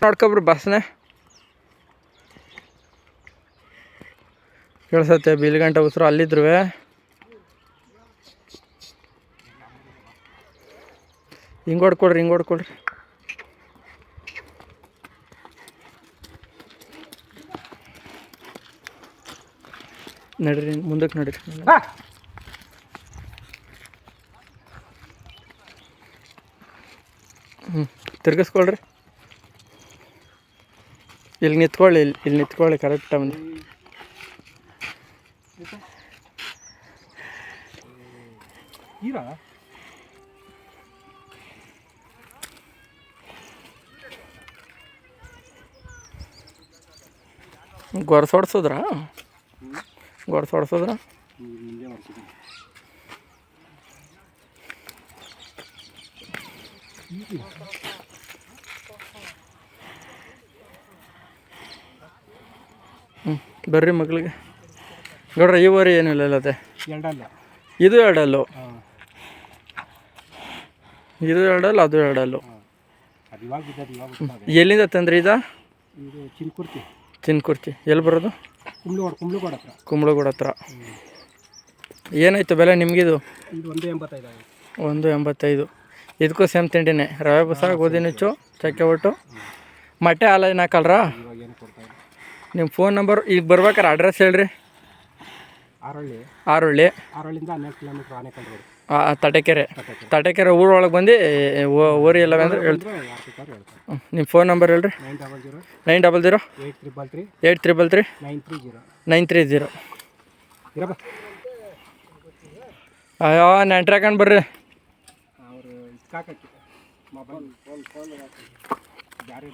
ನೋಡ್ಕೊಬ್ರಿ ಬಸ್ನೇ ಕೇಳಿಸತ್ತೆ ಬೀಲ್ಗಂಟೆ ಉಸಿರು ಅಲ್ಲಿದ್ರು ಹಿಂಗೆ ಹೊಡ್ಕೊಡ್ರಿ ನಡ್ರಿ ಮುಂದಕ್ಕೆ ನಡ್ರಿ ತಿರ್ಗಿಸ್ಕೊಳ್ರಿ ಇಲ್ಲಿ ನಿಂತ್ಕೊಳ್ಳಿ ಕರೆಕ್ಟ್ ಟೈಮ್ದು ಗೊರ್ಸೋಡ್ಸಿದ್ರ ಬರ್ರಿ ಮಕ್ಳಿಗೆ ನೋಡ್ರಿ ಈ ವರಿ ಏನಿಲ್ಲ ಅಲ್ಲದೆ ಇದು ಎರಡಲ್ಲು ಅದು ಎರಡಲ್ಲು ಎಲ್ಲಿಂದ ತಂದ್ರಿ ಇದು ಚಿನ್ಕುರ್ತಿ ಎಲ್ಲಿ ಬರೋದು ಕುಂಬ್ಳಗೋಡ ಹತ್ರ ಏನಾಯ್ತು ಬೆಲೆ ನಿಮಗಿದು 185 ಇದಕ್ಕೂ ಸೇಮ್ ತಿಂಡಿನೇ ರವೆ ಬಸ ಗೋಧಿ ನುಚ್ಚು ಚಕ್ಕೆ ಒಟ್ಟು ಮೊಟ್ಟೆ ಹಾಲು ಏನು ಹಾಕಲ್ರಾ ನಿಮ್ಮ ಫೋನ್ ನಂಬರ್ ಈಗ ಬರ್ಬೇಕಾರೆ ಅಡ್ರೆಸ್ ಹೇಳ್ರಿ ಆರೋಳ್ಳಿ 12 ಕಿಲೋಮೀಟ್ರ್ ಆನೇಕಲ್ ರೋಡ್ ತಟಕೆರೆ ಊರೊಳಗೆ ಬಂದು ಓರಿ ಎಲ್ಲವೇ ಅಂದ್ರೆ ಹೇಳ್ತೀನಿ ನಿಮ್ಮ ಫೋನ್ ನಂಬರ್ ಹೇಳ್ರಿ 900 833 930 ಅಯ್ಯೋ ನೆಂಟ್ರಾಕಂಡು ಬರ್ರಿ